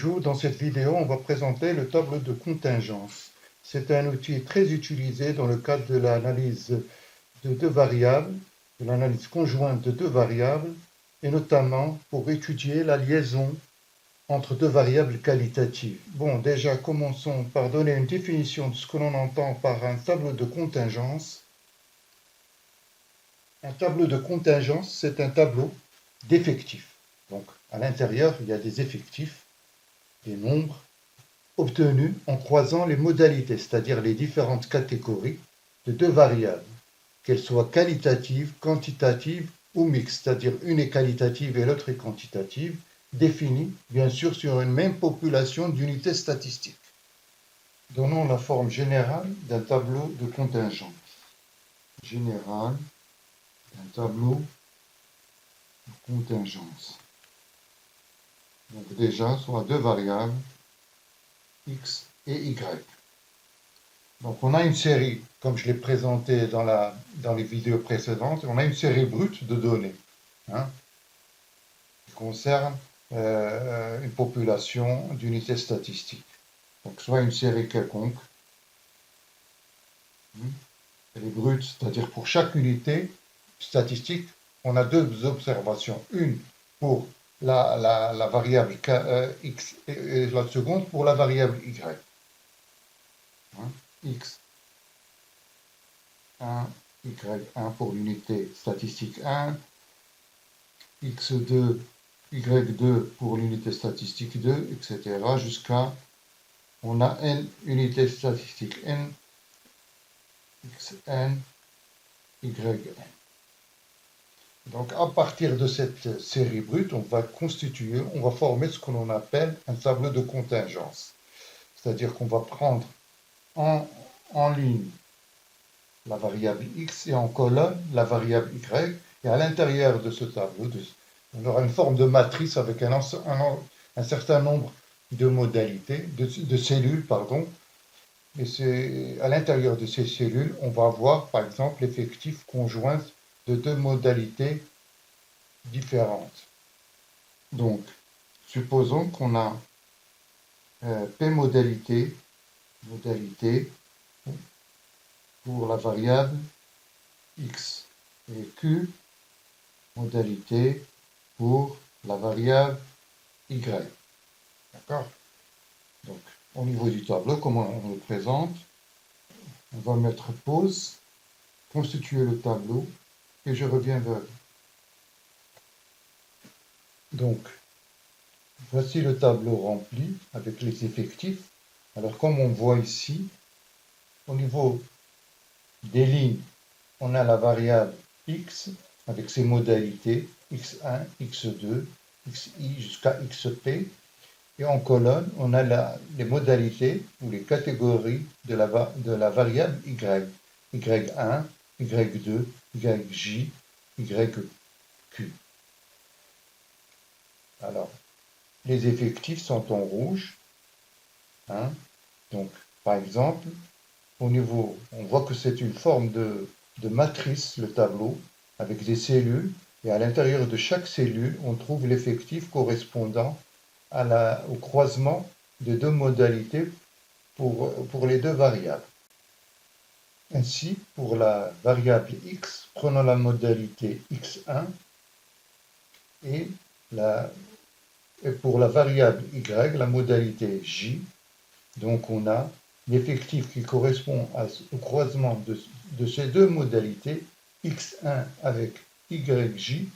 Bonjour, dans cette vidéo, on va présenter le tableau de contingence. C'est un outil très utilisé dans le cadre de l'analyse de deux variables, de l'analyse conjointe de deux variables, et notamment pour étudier la liaison entre deux variables qualitatives. Bon, déjà, commençons par donner une définition de ce que l'on entend par un tableau de contingence. Un tableau de contingence, c'est un tableau d'effectifs. Donc, à l'intérieur, il y a des effectifs, des nombres obtenus en croisant les modalités, c'est-à-dire les différentes catégories de deux variables, qu'elles soient qualitatives, quantitatives ou mixtes, c'est-à-dire une est qualitative et l'autre est quantitative, définies bien sûr sur une même population d'unités statistiques. Donnons la forme générale d'un tableau de contingence. Général d'un tableau de contingence. Donc déjà, soit deux variables, x et y. Donc on a une série, comme je l'ai présenté dans les vidéos précédentes, on a une série brute de données qui concerne une population d'unités statistiques. Donc soit une série quelconque, elle est brute, c'est-à-dire pour chaque unité statistique, on a deux observations, une pour la variable x et la seconde pour la variable y. X1, Y1 pour l'unité statistique 1, X2, Y2 pour l'unité statistique 2, etc. jusqu'à, on a n unités statistiques n, Xn, Yn. Donc à partir de cette série brute, on va former ce que l'on appelle un tableau de contingence. C'est-à-dire qu'on va prendre en ligne la variable x et en colonne la variable y, et à l'intérieur de ce tableau, on aura une forme de matrice avec un certain nombre de modalités, de cellules, pardon, et c'est à l'intérieur de ces cellules, on va avoir par exemple l'effectif conjoint de deux modalités différentes. Donc, supposons qu'on a P modalité pour la variable x et q modalité pour la variable y. D'accord? Donc, au niveau du tableau, comment on le présente? On va mettre pause, constituer le tableau, et je reviens vers vous. Donc, voici le tableau rempli avec les effectifs. Alors, comme on voit ici, au niveau des lignes, on a la variable x avec ses modalités x1, x2, xi jusqu'à xp. Et en colonne, on a les modalités ou les catégories de la variable y. y1, y2, yj, yq. Alors, les effectifs sont en rouge. Donc, par exemple, au niveau, on voit que c'est une forme de matrice, le tableau, avec des cellules, et à l'intérieur de chaque cellule, on trouve l'effectif correspondant au croisement de deux modalités pour les deux variables. Ainsi, pour la variable x, prenons la modalité x1, et pour la variable y, la modalité j. Donc on a l'effectif qui correspond au croisement de ces deux modalités, x1 avec yj,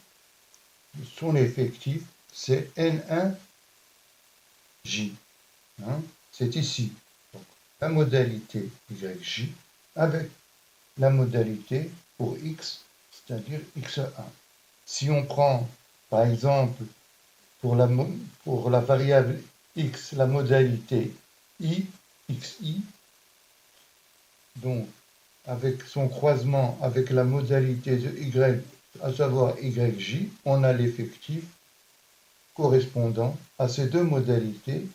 son effectif, c'est n1j. C'est ici. Donc, la modalité yj avec la modalité pour x, c'est-à-dire x1. Si on prend, par exemple, pour la variable x, la modalité xi, donc avec son croisement avec la modalité de y, à savoir yj, on a l'effectif correspondant à ces deux modalités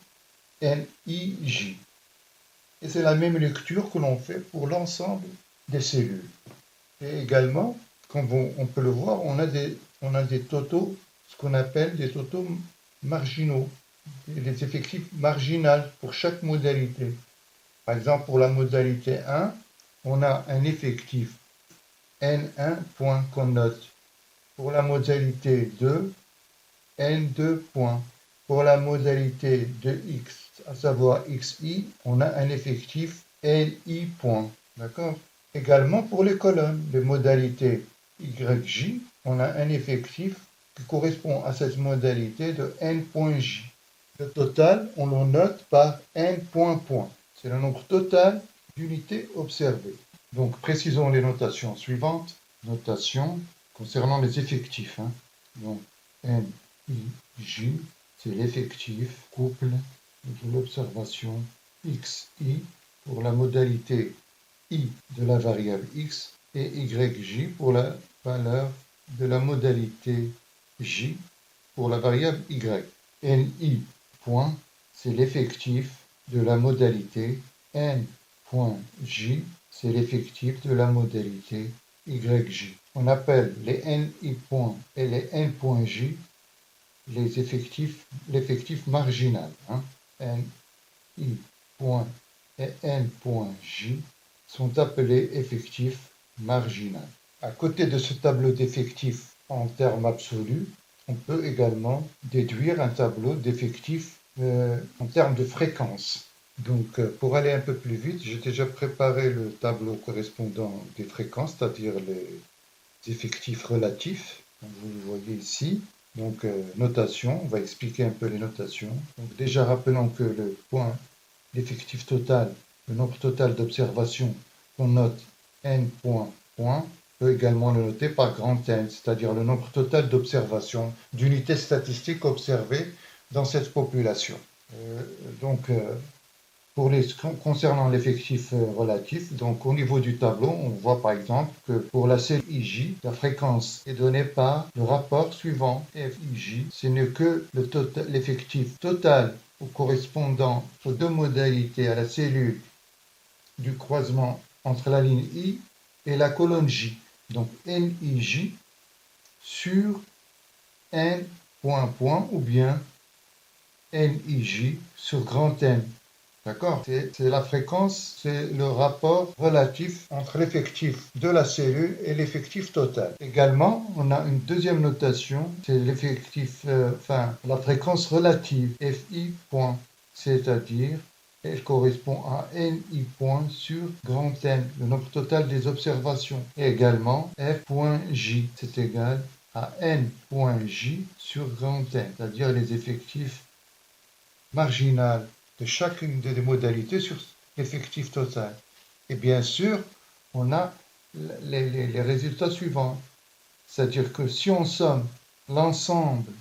nij. Et c'est la même lecture que l'on fait pour l'ensemble des cellules. Et également, comme on peut le voir, on a des totaux, ce qu'on appelle des totaux marginaux. les effectifs marginaux pour chaque modalité. Par exemple, pour la modalité 1, on a un effectif N1 point qu'on note. Pour la modalité 2, N2 points. Pour la modalité de X, à savoir XI, on a un effectif NI points. D'accord? Également pour les colonnes, les modalités YJ, on a un effectif qui correspond à cette modalité de N.J. Le total, on le note par N point. C'est le nombre total d'unités observées. Donc précisons les notations suivantes. Notation concernant les effectifs. Donc NIJ, c'est l'effectif couple de l'observation XI pour la modalité I de la variable X et YJ pour la valeur de la modalité J pour la variable Y. NI point, c'est l'effectif de la modalité N.J, c'est l'effectif de la modalité YJ. On appelle les NI points et les N.J l'effectif marginal. NI point et N.J sont appelés effectifs marginaux. À côté de ce tableau d'effectifs en termes absolus, on peut également déduire un tableau d'effectifs en termes de fréquence. Donc, pour aller un peu plus vite, j'ai déjà préparé le tableau correspondant des fréquences, c'est-à-dire les effectifs relatifs, comme vous le voyez ici. Donc, notation, on va expliquer un peu les notations. Donc, déjà, rappelons que le point d'effectif total, le nombre total d'observations qu'on note n point, peut également le noter par grand N, c'est-à-dire le nombre total d'observations, d'unités statistiques observées dans cette population. Concernant l'effectif relatif, donc au niveau du tableau, on voit par exemple que pour la cellule IJ, la fréquence est donnée par le rapport suivant FIJ. Ce n'est que l'effectif total correspondant aux deux modalités à la cellule du croisement entre la ligne I et la colonne J. Donc NIJ sur N point ou bien NIJ sur grand N. D'accord? C'est la fréquence, c'est le rapport relatif entre l'effectif de la cellule et l'effectif total. Également, on a une deuxième notation, c'est l'effectif, la fréquence relative, FI point, c'est-à-dire elle correspond à NI point sur grand N, le nombre total des observations. Et également, F.J, c'est égal à N.J sur grand N, c'est-à-dire les effectifs marginal de chacune des modalités sur l'effectif total. Et bien sûr, on a les résultats suivants. C'est-à-dire que si on somme l'ensemble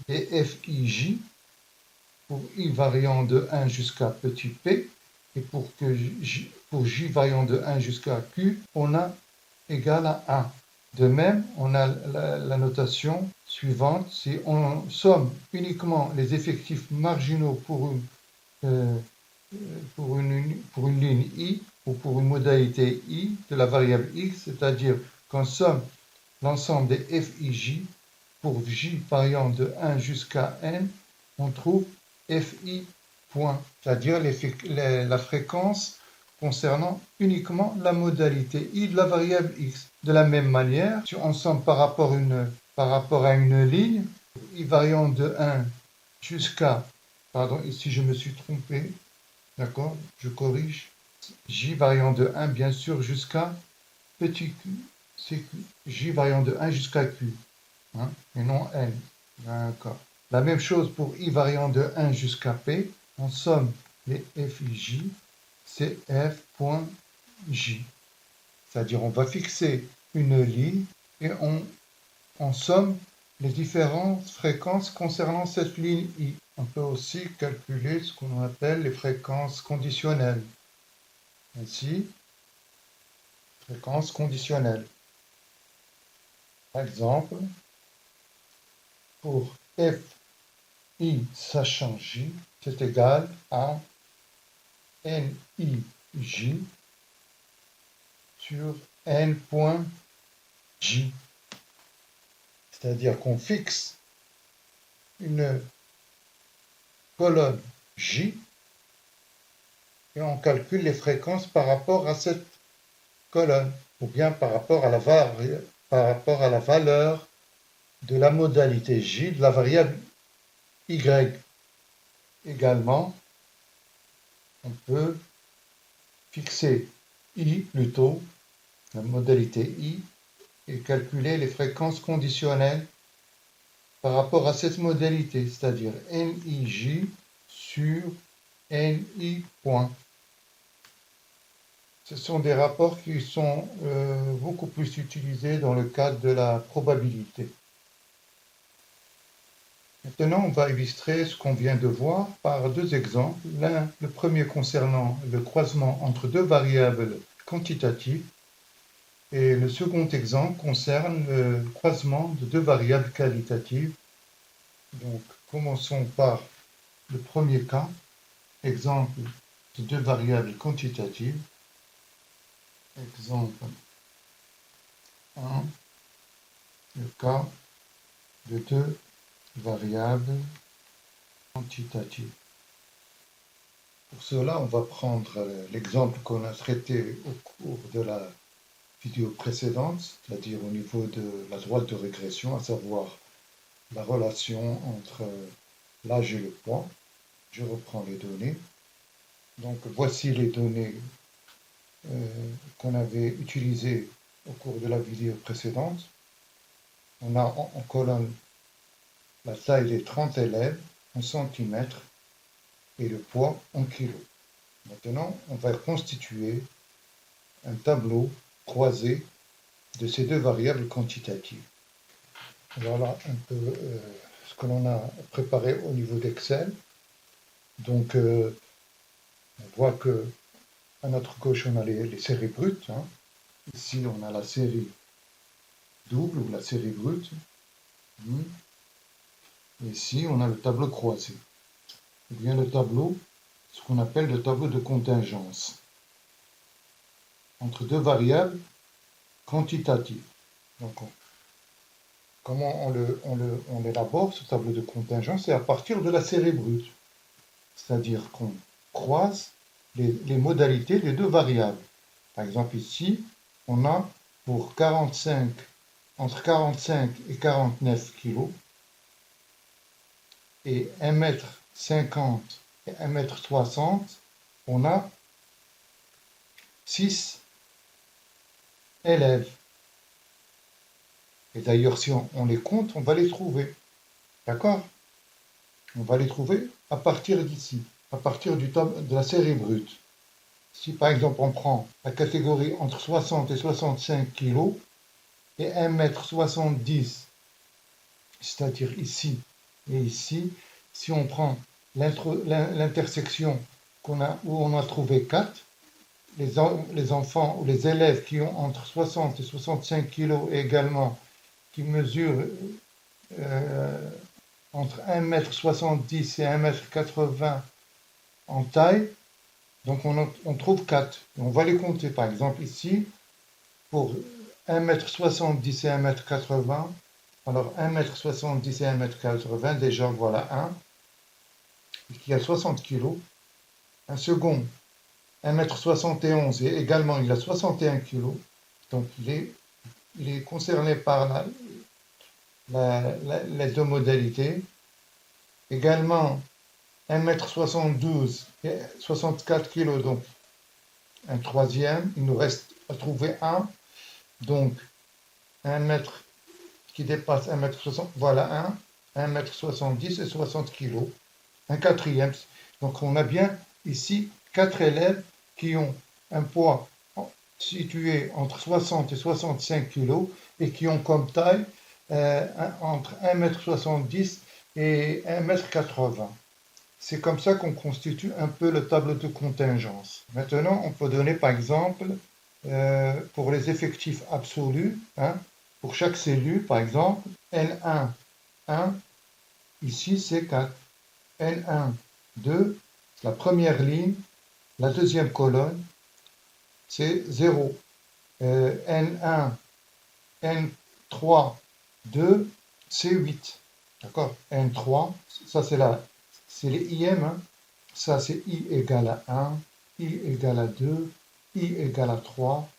des FIJ pour I variant de 1 jusqu'à petit p, et pour J variant de 1 jusqu'à Q, on a égal à 1. De même, on a la notation suivante, si on somme uniquement les effectifs marginaux pour une ligne I ou pour une modalité I de la variable X, c'est-à-dire qu'on somme l'ensemble des FIJ pour J variant de 1 jusqu'à N, on trouve FI point, c'est-à-dire la fréquence concernant uniquement la modalité I de la variable X. De la même manière, si on somme par rapport à une ligne, I variant de 1 jusqu'à, pardon, ici je me suis trompé, d'accord, je corrige, J variant de 1 bien sûr jusqu'à petit q, c'est J variant de 1 jusqu'à q, et non n, d'accord. La même chose pour I variant de 1 jusqu'à p, on somme les FIJ, c'est F.J. C'est-à-dire on va fixer une ligne et on somme les différentes fréquences concernant cette ligne I. On peut aussi calculer ce qu'on appelle les fréquences conditionnelles. Ainsi, fréquences conditionnelles. Par exemple, pour FI sachant J, c'est égal à NIJ sur N.J. C'est-à-dire qu'on fixe une colonne J et on calcule les fréquences par rapport à cette colonne ou bien par rapport à la valeur de la modalité J de la variable Y. Également, on peut fixer I plutôt, la modalité I, et calculer les fréquences conditionnelles par rapport à cette modalité, c'est-à-dire NIJ sur NI point. Ce sont des rapports qui sont beaucoup plus utilisés dans le cadre de la probabilité. Maintenant, on va illustrer ce qu'on vient de voir par deux exemples. Le premier concernant le croisement entre deux variables quantitatives et le second exemple concerne le croisement de deux variables qualitatives. Donc, commençons par le premier cas, exemple de deux variables quantitatives. Exemple 1, le cas de deux variables quantitatives. Pour cela, on va prendre l'exemple qu'on a traité au cours de la vidéo précédente, c'est-à-dire au niveau de la droite de régression, à savoir la relation entre l'âge et le poids. Je reprends les données. Donc voici les données qu'on avait utilisées au cours de la vidéo précédente. On a en colonne la taille des 30 élèves en centimètres et le poids en kilos. Maintenant, on va constituer un tableau croisé de ces deux variables quantitatives. Voilà un peu ce que l'on a préparé au niveau d'Excel. Donc, on voit que à notre gauche, on a les séries brutes. Hein. Ici, on a la série double ou la série brute. Ici, on a le tableau croisé. Eh bien, le tableau, ce qu'on appelle le tableau de contingence entre deux variables quantitatives. Donc, comment on élabore ce tableau de contingence? C'est à partir de la série brute. C'est-à-dire qu'on croise les modalités des deux variables. Par exemple, ici, on a pour 45, entre 45 et 49 kg, et 1,50 m et 1,60 m, on a 6 élèves. Et d'ailleurs, si on les compte, on va les trouver. D'accord? On va les trouver à partir d'ici, à partir de la série brute. Si par exemple on prend la catégorie entre 60 et 65 kg et 1,70 m, c'est-à-dire ici et ici, si on prend l'intersection où on a trouvé 4, les enfants ou les élèves qui ont entre 60 et 65 kg et également qui mesurent entre 1,70 m et 1,80 m en taille, donc on trouve 4. On va les compter par exemple ici, pour 1,70 m et 1,80 m, alors 1,70 m et 1,80 m, déjà voilà un, qui a 60 kg. Un second, 1,71 m et également il a 61 kg. Donc il est concerné par les deux modalités. Également 1,72 m et 64 kg, donc un troisième. Il nous reste à trouver un. Donc 1 mètre qui dépasse 1,60 m, voilà 1,70 m et 60 kg. Un quatrième. Donc on a bien ici 4 élèves qui ont un poids situé entre 60 et 65 kg et qui ont comme taille entre 1,70 m et 1,80 m. C'est comme ça qu'on constitue un peu le tableau de contingence. Maintenant, on peut donner par exemple pour les effectifs absolus, hein, pour chaque cellule, par exemple, N1, 1, ici c'est 4. N1, 2, la première ligne, la deuxième colonne, c'est 0. N1, N3, 2, c'est 8. D'accord? N3, ça c'est c'est les IM, hein. Ça, c'est I égale à 1, I égale à 2, I égale à 3,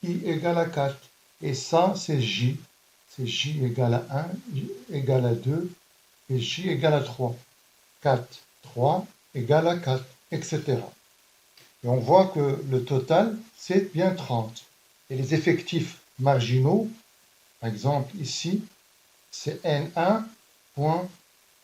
I égale à 4. Et ça, c'est J. C'est J égale à 1, J égale à 2, et J égale à 3. 4, 3 égale à 4, etc. Et on voit que le total, c'est bien 30. Et les effectifs marginaux, par exemple ici, c'est N1 point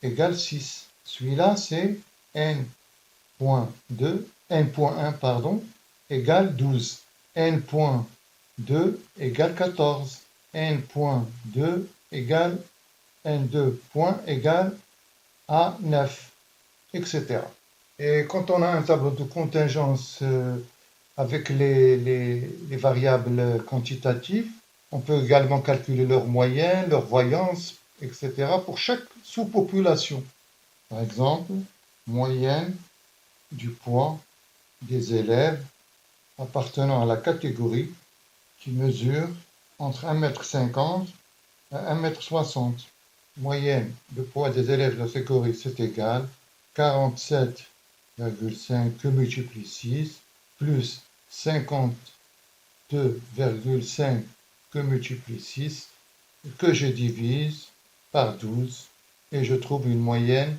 égale 6. Celui-là, c'est N.2, N.1, pardon, égale 12. N.2 égale 14. N.2 égale N2 point égale à 9, etc. Et quand on a un tableau de contingence avec les variables quantitatives, on peut également calculer leur moyenne, leur voyance, etc. pour chaque sous-population. Par exemple, moyenne du poids des élèves appartenant à la catégorie qui mesure entre 1,50 m et 1,60 m. Moyenne de poids des élèves de la catégorie, c'est égal 47,5 que multiplie 6 plus 52,5 que multiplie 6 que je divise par 12 et je trouve une moyenne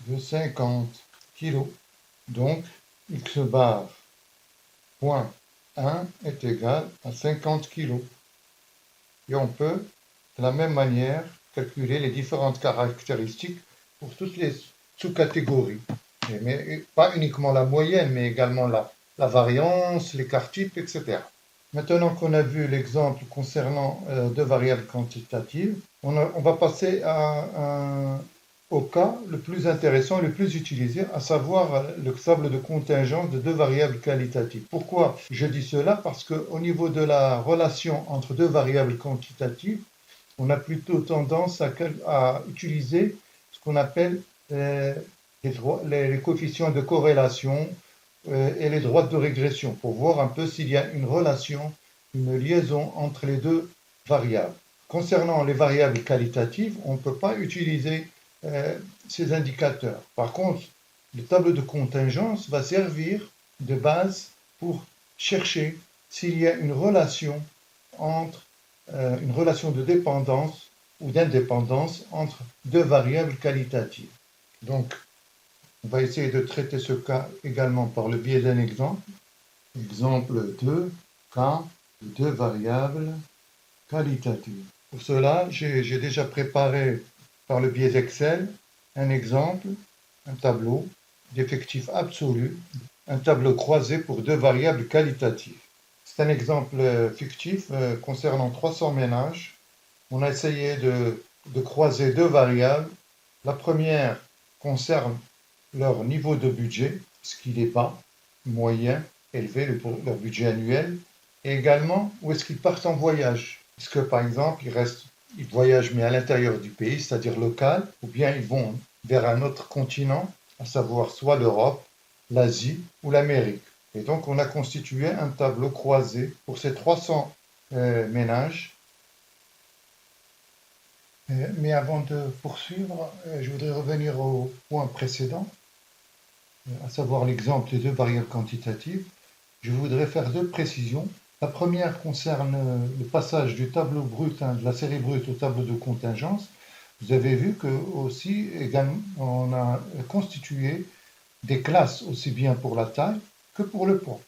de 50 kg. Donc, x bar point 1 est égal à 50 kg. Et on peut, de la même manière, calculer les différentes caractéristiques pour toutes les sous-catégories. Mais pas uniquement la moyenne, mais également la variance, l'écart type, etc. Maintenant qu'on a vu l'exemple concernant deux variables quantitatives, on va passer au cas le plus intéressant, le plus utilisé, à savoir le table de contingence de deux variables qualitatives. Pourquoi je dis cela? Parce qu'au niveau de la relation entre deux variables quantitatives, on a plutôt tendance à utiliser ce qu'on appelle les coefficients de corrélation et les droites de régression pour voir un peu s'il y a une relation, une liaison entre les deux variables. Concernant les variables qualitatives, on ne peut pas utiliser ces indicateurs. Par contre, le tableau de contingence va servir de base pour chercher s'il y a une relation entre une relation de dépendance ou d'indépendance entre deux variables qualitatives. Donc, on va essayer de traiter ce cas également par le biais d'un exemple. Exemple 2, cas de deux variables qualitatives. Pour cela, j'ai déjà préparé par le biais d'Excel un exemple, un tableau d'effectifs absolus, un tableau croisé pour deux variables qualitatives. C'est un exemple fictif concernant 300 ménages. On a essayé de croiser deux variables. La première concerne leur niveau de budget, ce qu'il est bas, moyen, élevé, leur budget annuel, et également où est-ce qu'ils partent en voyage. Est-ce que par exemple ils voyagent mais à l'intérieur du pays, c'est-à-dire local, ou bien ils vont vers un autre continent, à savoir soit l'Europe, l'Asie ou l'Amérique. Et donc on a constitué un tableau croisé pour ces 300 ménages. Mais avant de poursuivre, je voudrais revenir au point précédent, à savoir l'exemple des deux variables quantitatives. Je voudrais faire deux précisions. La première concerne le passage du tableau brut, de la série brute au tableau de contingence. Vous avez vu que aussi également on a constitué des classes aussi bien pour la taille que pour le poids.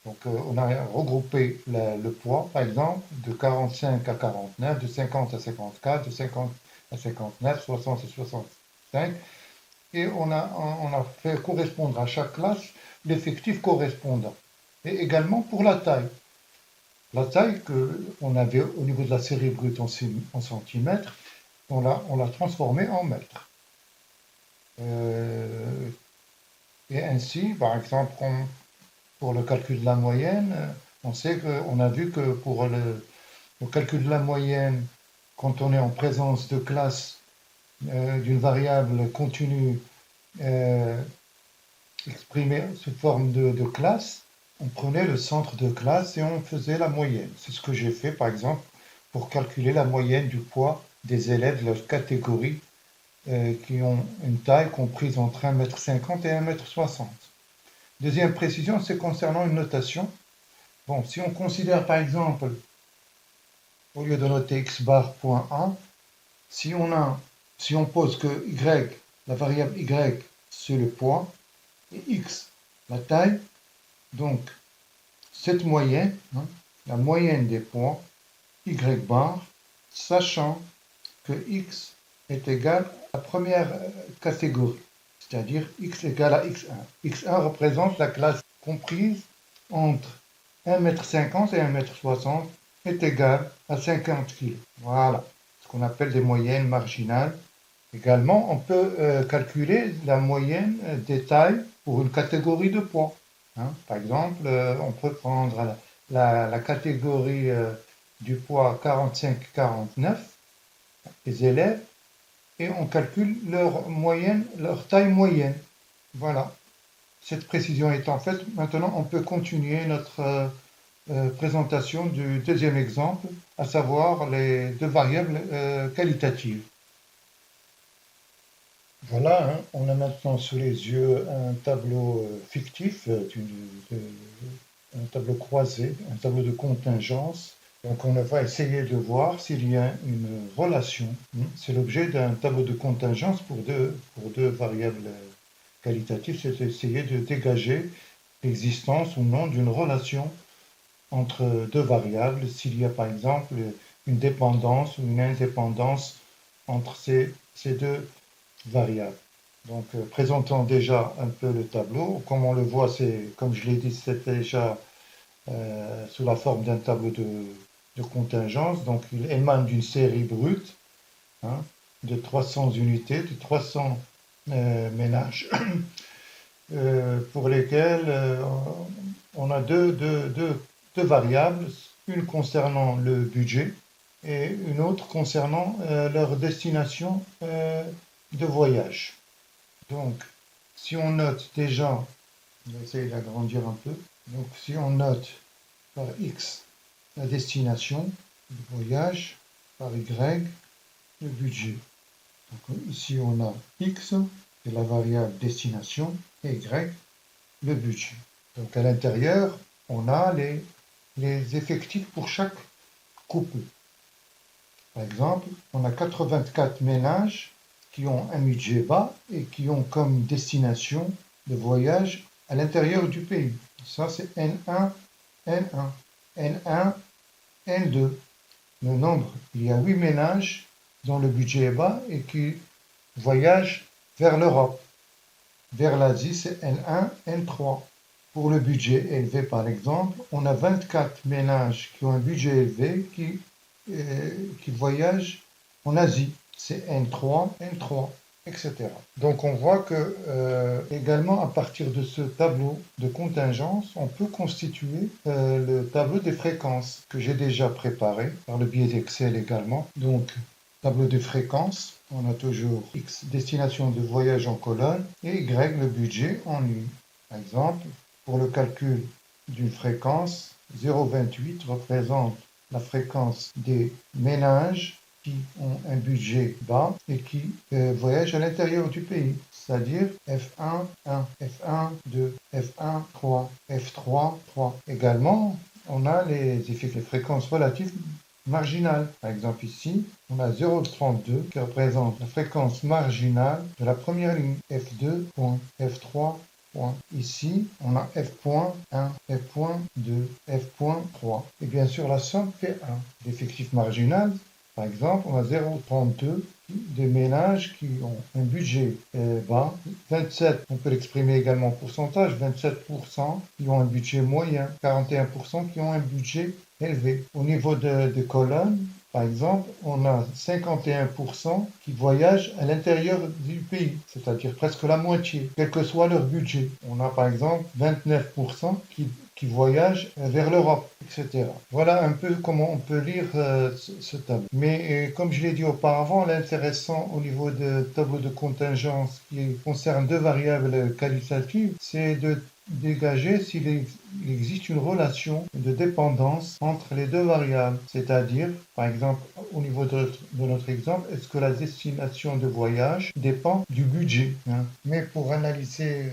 Donc on a regroupé le poids, par exemple, de 45 à 49, de 50 à 54, de 50 à 59, 60 à 65, et on a fait correspondre à chaque classe l'effectif correspondant. Et également pour la taille. La taille qu'on avait au niveau de la série brute en centimètres, on l'a transformée en mètres. Et ainsi, par exemple, pour le calcul de la moyenne, on a vu que pour le calcul de la moyenne, quand on est en présence de classe d'une variable continue exprimée sous forme de classe, on prenait le centre de classe et on faisait la moyenne. C'est ce que j'ai fait, par exemple, pour calculer la moyenne du poids des élèves de leur catégorie qui ont une taille comprise entre 1,50 m et 1,60 m. Deuxième précision, c'est concernant une notation. Bon, si on considère par exemple, au lieu de noter x bar point A, si on pose que y, la variable y, c'est le poids, et x, la taille, donc cette moyenne, la moyenne des poids, y bar, sachant que x est égal à la première catégorie, c'est-à-dire x égale à x1. x1 représente la classe comprise entre 1,50 m et 1,60 m est égal à 50 kg. Voilà, ce qu'on appelle des moyennes marginales. Également, on peut calculer la moyenne des tailles pour une catégorie de poids. Par exemple, on peut prendre la catégorie du poids 45-49, les élèves, et on calcule leur taille moyenne. Voilà. Cette précision étant faite, maintenant on peut continuer notre présentation du deuxième exemple, à savoir les deux variables qualitatives. Voilà, on a maintenant sous les yeux un tableau fictif, un tableau croisé, un tableau de contingence. Donc on va essayer de voir s'il y a une relation. C'est l'objet d'un tableau de contingence pour deux variables qualitatives, c'est d'essayer de dégager l'existence ou non d'une relation entre deux variables, s'il y a par exemple une dépendance ou une indépendance entre ces deux variables. Donc présentons déjà un peu le tableau. Comme on le voit, comme je l'ai dit, c'est déjà sous la forme d'un tableau de contingence. Donc il émane d'une série brute de 300 unités, de 300 ménages pour lesquels on a deux variables, une concernant le budget et une autre concernant leur destination de voyage. Donc, si on note déjà, on va essayer d'agrandir un peu, donc si on note par X la destination, le voyage, par Y, le budget. Donc, ici on a X, c'est la variable destination, et Y, le budget. Donc à l'intérieur, on a les effectifs pour chaque couple. Par exemple, on a 84 ménages qui ont un budget bas et qui ont comme destination de voyage à l'intérieur du pays. Ça, c'est N1, N1, N1, N2. Le nombre, il y a 8 ménages dont le budget est bas et qui voyagent vers l'Europe. Vers l'Asie, c'est N1, N3. Pour le budget élevé, par exemple, on a 24 ménages qui ont un budget élevé qui voyagent en Asie. C'est N3, N3, etc. Donc on voit que également à partir de ce tableau de contingence, on peut constituer le tableau des fréquences que j'ai déjà préparé par le biais d'Excel également. Donc tableau des fréquences, on a toujours X destination de voyage en colonne et Y le budget en ligne. Par exemple, pour le calcul d'une fréquence, 0,28 représente la fréquence des ménages qui ont un budget bas et qui voyagent à l'intérieur du pays, c'est-à-dire F1, 1, F1, 2, F1, 3, F3, 3. Également, on a les fréquences relatives marginales. Par exemple ici, on a 0,32 qui représente la fréquence marginale de la première ligne, F2, F3, ici, on a F.1, F.2, F.3. Et bien sûr, la somme fait 1. L'effectif marginal, par exemple, on a 0,32 des ménages qui ont un budget bas. 27, on peut l'exprimer également en pourcentage, 27% qui ont un budget moyen, 41% qui ont un budget élevé. Au niveau des colonnes, par exemple, on a 51% qui voyagent à l'intérieur du pays, c'est-à-dire presque la moitié, quel que soit leur budget. On a par exemple 29% qui voyagent vers l'Europe, etc. Voilà un peu comment on peut lire ce tableau. Mais comme je l'ai dit auparavant, l'intéressant au niveau de tableau de contingence qui concerne deux variables qualitatives, c'est de dégager s'il existe une relation de dépendance entre les deux variables, c'est-à-dire, par exemple, au niveau de notre exemple, est-ce que la destination de voyage dépend du budget, hein? Mais pour analyser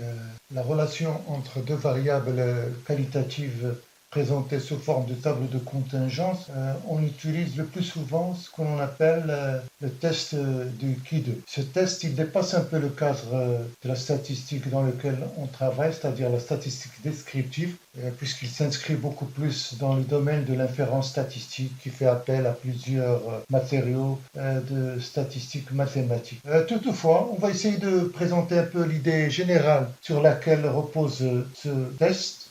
la relation entre deux variables qualitatives présentées sous forme de table de contingence, on utilise le plus souvent ce qu'on appelle le test du Q2. Ce test, il dépasse un peu le cadre de la statistique dans lequel on travaille, c'est-à-dire la statistique descriptive, puisqu'il s'inscrit beaucoup plus dans le domaine de l'inférence statistique qui fait appel à plusieurs matériaux de statistiques mathématiques. Toutefois, on va essayer de présenter un peu l'idée générale sur laquelle repose ce test.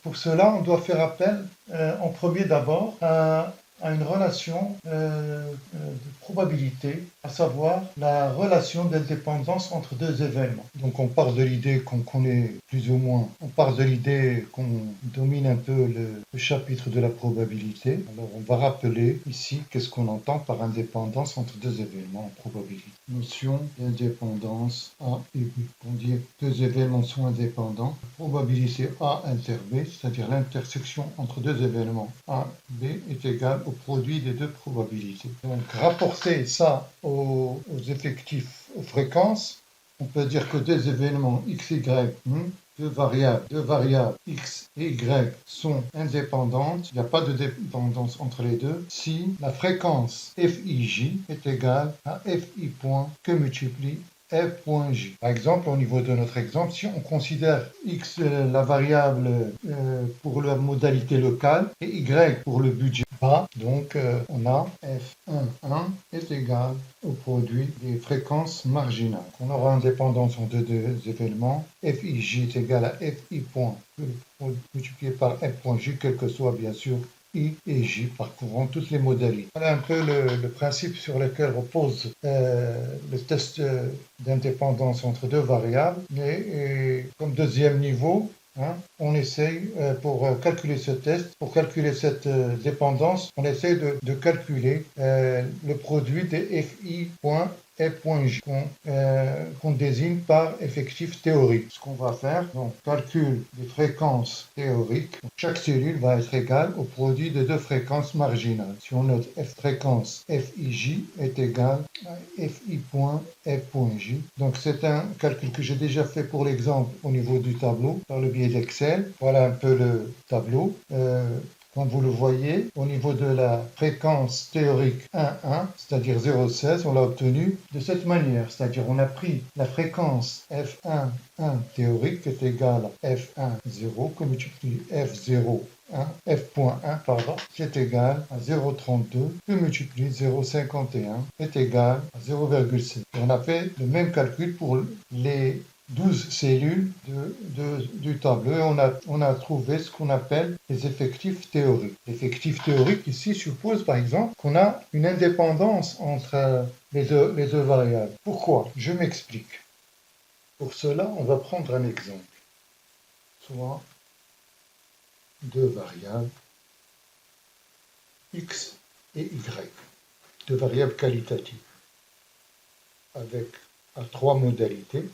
Pour cela, on doit faire appel en premier d'abord à une relation de probabilité, à savoir la relation d'indépendance entre deux événements. Donc on part de l'idée qu'on connaît plus ou moins, on part de l'idée qu'on domine un peu le chapitre de la probabilité. Alors on va rappeler ici qu'est-ce qu'on entend par indépendance entre deux événements en probabilité. Notion d'indépendance A et B. On dit que deux événements sont indépendants. Probabilité A inter B, c'est-à-dire l'intersection entre deux événements A et B est égale au produit des deux probabilités. Donc rapporter ça aux effectifs, aux fréquences, on peut dire que deux événements x, y, deux variables x et y sont indépendantes, il n'y a pas de dépendance entre les deux, si la fréquence FIJ est égale à FI point que multiplie f.j. Par exemple, au niveau de notre exemple, si on considère x la variable pour la modalité locale et y pour le budget bas, donc on a f1,1 est égal au produit des fréquences marginales. On aura une dépendance entre deux événements. Fij est égal à fi point multiplié par f.j, quel que soit bien sûr I et J parcourant toutes les modalités. Voilà un peu le principe sur lequel repose le test d'indépendance entre deux variables. Et comme deuxième niveau, on essaye, pour calculer ce test, pour calculer cette dépendance, on essaye de calculer le produit des FI points F.J qu'on désigne par effectif théorique. Ce qu'on va faire, donc calcul des fréquences théoriques, chaque cellule va être égale au produit de deux fréquences marginales. Si on note fréquence Fij est égale à Fi point F.J. Donc c'est un calcul que j'ai déjà fait pour l'exemple au niveau du tableau par le biais d'Excel. Voilà un peu le tableau. Comme vous le voyez, au niveau de la fréquence théorique 1,1, c'est-à-dire 0,16, on l'a obtenu de cette manière. C'est-à-dire on a pris la fréquence F1,1 théorique qui est égale à F1,0 que multiplie F0,1, F.1, pardon, qui est égal à 0,32 que multiplie 0,51 est égal à 0,7. On a fait le même calcul pour les 12 cellules du tableau et on a trouvé ce qu'on appelle les effectifs théoriques. L'effectif théorique ici suppose par exemple qu'on a une indépendance entre les deux variables. Pourquoi? Je m'explique. Pour cela, on va prendre un exemple. Soit deux variables x et y, deux variables qualitatives, avec à trois modalités,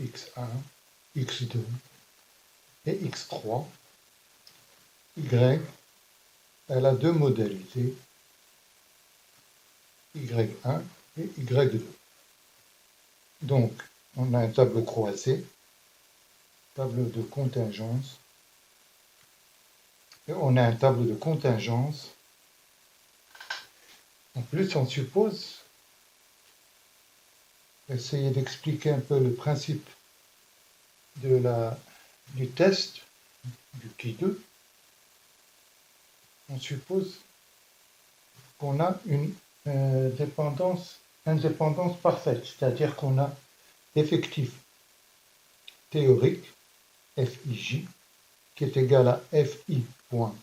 x1, x2 et x3. Y, elle a deux modalités, y1 et y2. Donc, on a un tableau croisé, tableau de contingence, et on a un tableau de contingence. En plus, on suppose, essayer d'expliquer un peu le principe du test, du Q2, on suppose qu'on a une indépendance parfaite, c'est-à-dire qu'on a l'effectif théorique, Fij, qui est égal à Fi point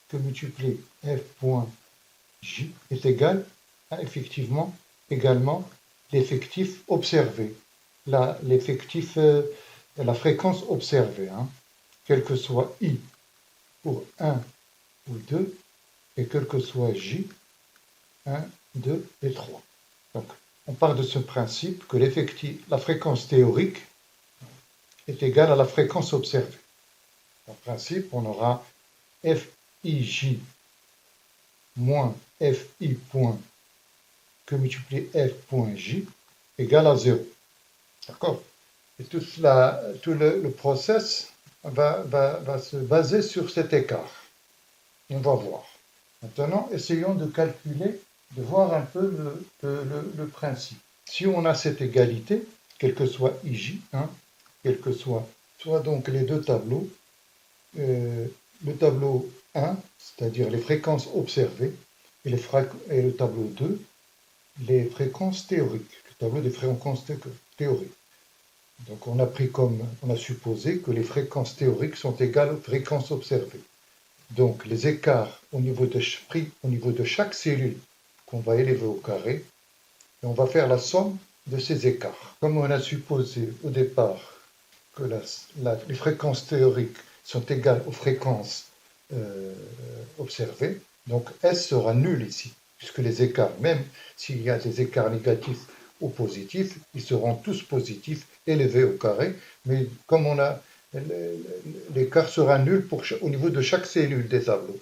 que multiplie F point J est égal à effectivement également l'effectif observé, la fréquence observée, quel que soit I pour 1 ou 2, et quel que soit J, 1, 2 et 3. Donc, on part de ce principe que la fréquence théorique est égale à la fréquence observée. En principe, on aura Fij moins fi point que multiplié f point j égale à 0. D'accord? Et tout le process va se baser sur cet écart. On va voir. Maintenant, essayons de calculer, de voir un peu le principe. Si on a cette égalité, quel que soit IJ, hein, quel que soit donc les deux tableaux, le tableau 1, c'est-à-dire les fréquences observées, et le tableau 2, les fréquences théoriques, le tableau des fréquences théoriques. Donc on a supposé que les fréquences théoriques sont égales aux fréquences observées. Donc les écarts au niveau de chaque cellule qu'on va élever au carré, et on va faire la somme de ces écarts. Comme on a supposé au départ que les fréquences théoriques sont égales aux fréquences observées, donc S sera nul ici, puisque les écarts, même s'il y a des écarts négatifs ou positifs, ils seront tous positifs élevés au carré, mais comme l'écart sera nul au niveau de chaque cellule des tableaux.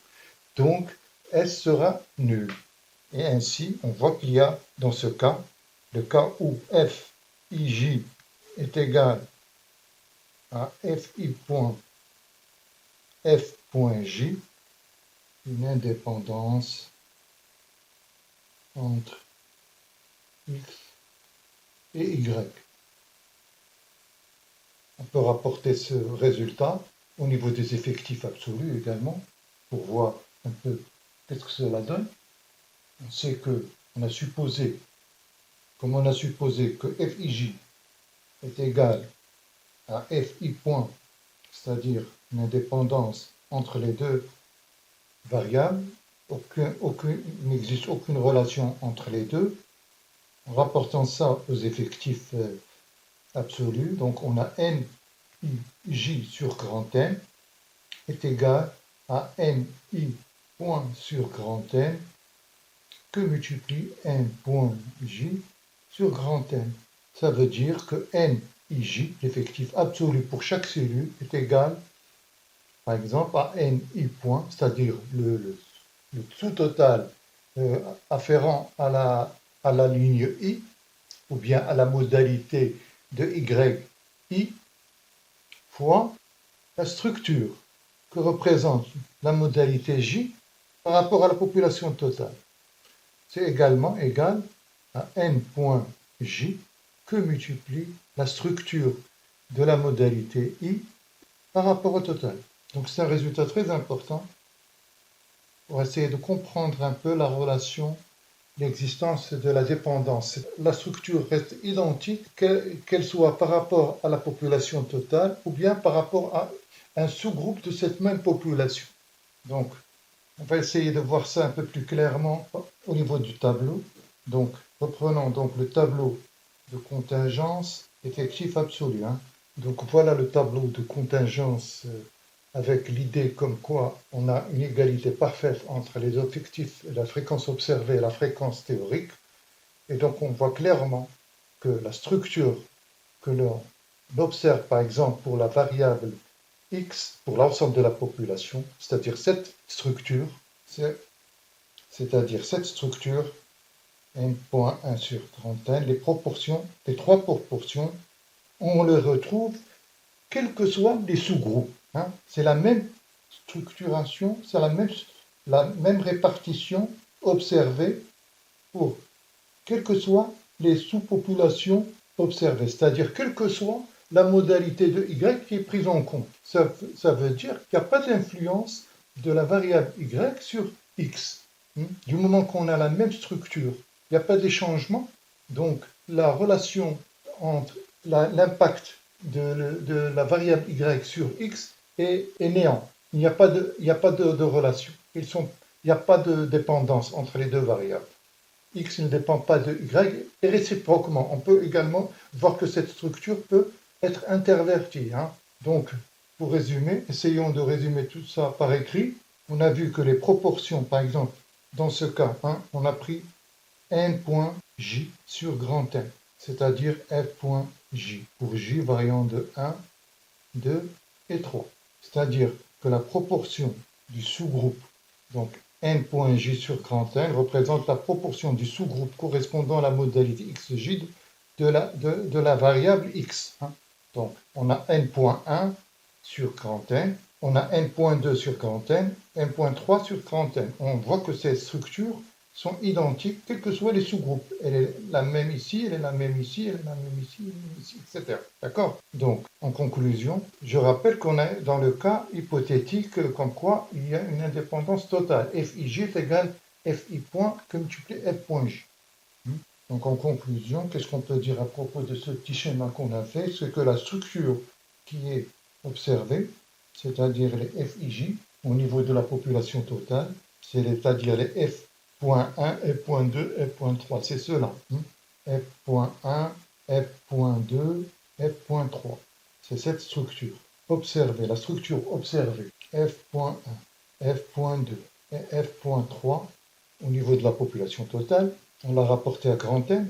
Donc, S sera nul. Et ainsi, on voit qu'il y a, dans ce cas, le cas où Fij est égal à Fi point F point J, une indépendance entre X et Y. On peut rapporter ce résultat au niveau des effectifs absolus également, pour voir un peu qu'est-ce que cela donne. On sait que, comme on a supposé que Fij est égal à Fi point, c'est-à-dire une indépendance entre les deux variables, il n'existe aucune relation entre les deux. En rapportant ça aux effectifs absolus, donc on a Nij sur grand N est égal à Ni point sur grand N que multiplie N point J sur grand N. Ça veut dire que Nij, l'effectif absolu pour chaque cellule, est égal, par exemple, à Ni point, c'est-à-dire le sous-total afférent à la ligne I, ou bien à la modalité de YI, fois la structure que représente la modalité J par rapport à la population totale. C'est également égal à N point J que multiplie la structure de la modalité I par rapport au total. Donc c'est un résultat très important pour essayer de comprendre un peu la relation, l'existence de la dépendance. La structure reste identique, qu'elle soit par rapport à la population totale ou bien par rapport à un sous-groupe de cette même population. Donc, on va essayer de voir ça un peu plus clairement au niveau du tableau. Donc, reprenons donc le tableau de contingence effectif absolu. Donc, voilà le tableau de contingence avec l'idée comme quoi on a une égalité parfaite entre les effectifs, la fréquence observée et la fréquence théorique. Et donc, on voit clairement que la structure que l'on observe, par exemple, pour la variable X pour l'ensemble de la population, c'est-à-dire cette structure, n.1 sur 31, les proportions, les trois proportions, on les retrouve quels que soient les sous-groupes. C'est la même structuration, c'est la même répartition observée pour quelles que soient les sous-populations observées, c'est-à-dire quelle que soit la modalité de Y qui est prise en compte. Ça veut dire qu'il n'y a pas d'influence de la variable Y sur X. Du moment qu'on a la même structure, il n'y a pas de changement. Donc la relation entre l'impact de la variable Y sur X est néant. Il n'y a pas de relation. Il n'y a pas de dépendance entre les deux variables. X ne dépend pas de Y, et réciproquement. On peut également voir que cette structure peut être intervertie. Donc, pour résumer, essayons de résumer tout ça par écrit. On a vu que les proportions, par exemple, dans ce cas, on a pris n.j sur grand N, c'est-à-dire f.j, pour j variant de 1, 2 et 3. C'est-à-dire que la proportion du sous-groupe, donc n.j sur grand N représente la proportion du sous-groupe correspondant à la modalité xj de la variable x. Donc, on a n.1 sur grand N, on a n.2 sur grand N, n.3 sur grand N. On voit que ces structures sont identiques, quels que soient les sous-groupes. Elle est la même ici, elle est la même ici, elle est la même ici, elle est la même ici, etc. D'accord? Donc, en conclusion, je rappelle qu'on est dans le cas hypothétique comme quoi il y a une indépendance totale. Fij est égal Fi point que multiplié F.j. Donc, en conclusion, qu'est-ce qu'on peut dire à propos de ce petit schéma qu'on a fait? C'est que la structure qui est observée, c'est-à-dire les Fij, au niveau de la population totale, c'est-à-dire les F.1, F.2, F.3, c'est cela. F.1, F.2, F.3. C'est cette structure. Observée, la structure observée, F.1, F.2 et F.3, au niveau de la population totale, on l'a rapporté à grand N,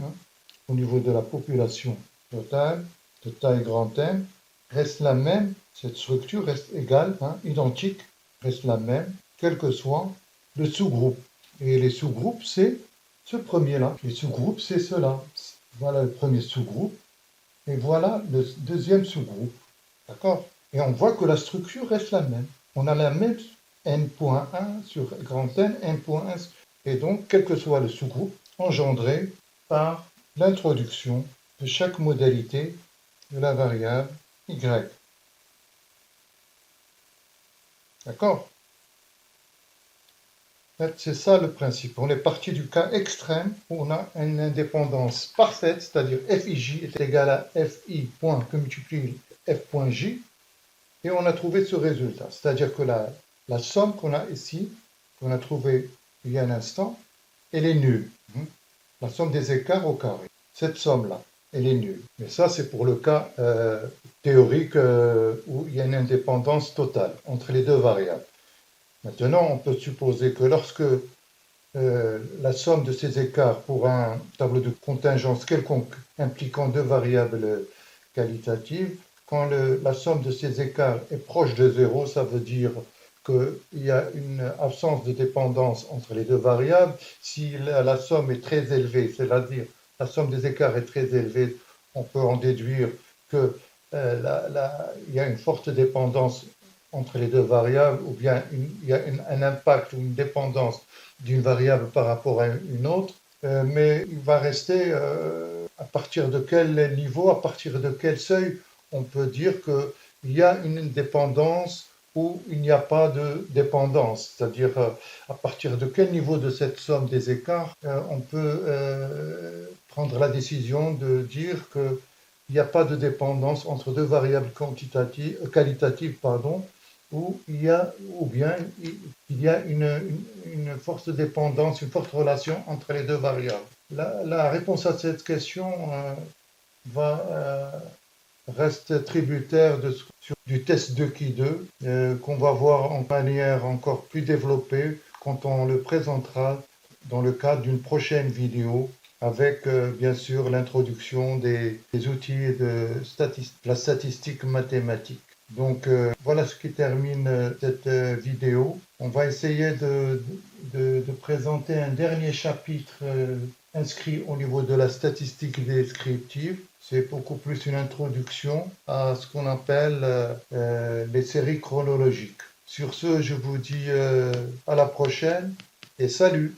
au niveau de la population totale, de taille grand N, reste la même, cette structure reste égale, identique, reste la même, quel que soit le sous-groupe. Et les sous-groupes, c'est ce premier-là. Les sous-groupes, c'est cela. Voilà le premier sous-groupe, et voilà le deuxième sous-groupe. D'accord? Et on voit que la structure reste la même. On a la même n.1 sur grand N, n.1, et donc, quel que soit le sous-groupe, engendré par l'introduction de chaque modalité de la variable y. D'accord? C'est ça le principe. On est parti du cas extrême où on a une indépendance parfaite, c'est-à-dire Fij est égal à Fi point que multiplie F.j, et on a trouvé ce résultat. C'est-à-dire que la somme qu'on a ici, qu'on a trouvée il y a un instant, elle est nulle. La somme des écarts au carré. Cette somme-là, elle est nulle. Mais ça, c'est pour le cas théorique où il y a une indépendance totale entre les deux variables. Maintenant, on peut supposer que lorsque la somme de ces écarts pour un tableau de contingence quelconque impliquant deux variables qualitatives, quand la somme de ces écarts est proche de zéro, ça veut dire qu'il y a une absence de dépendance entre les deux variables. Si la somme est très élevée, c'est-à-dire la somme des écarts est très élevée, on peut en déduire qu'il y a une forte dépendance entre les deux variables, ou bien il y a un impact ou une dépendance d'une variable par rapport à une autre, mais il va rester à partir de quel niveau, à partir de quel seuil on peut dire qu'il y a une dépendance ou il n'y a pas de dépendance, c'est-à-dire à partir de quel niveau de cette somme des écarts on peut prendre la décision de dire qu'il n'y a pas de dépendance entre deux variables qualitatives, ou bien il y a une forte dépendance, une forte relation entre les deux variables. La réponse à cette question reste tributaire du test de Qui 2 qu'on va voir en manière encore plus développée quand on le présentera dans le cadre d'une prochaine vidéo avec bien sûr l'introduction des outils de la statistique mathématique. Donc voilà ce qui termine cette vidéo. On va essayer de présenter un dernier chapitre inscrit au niveau de la statistique descriptive. C'est beaucoup plus une introduction à ce qu'on appelle les séries chronologiques. Sur ce, je vous dis à la prochaine et salut!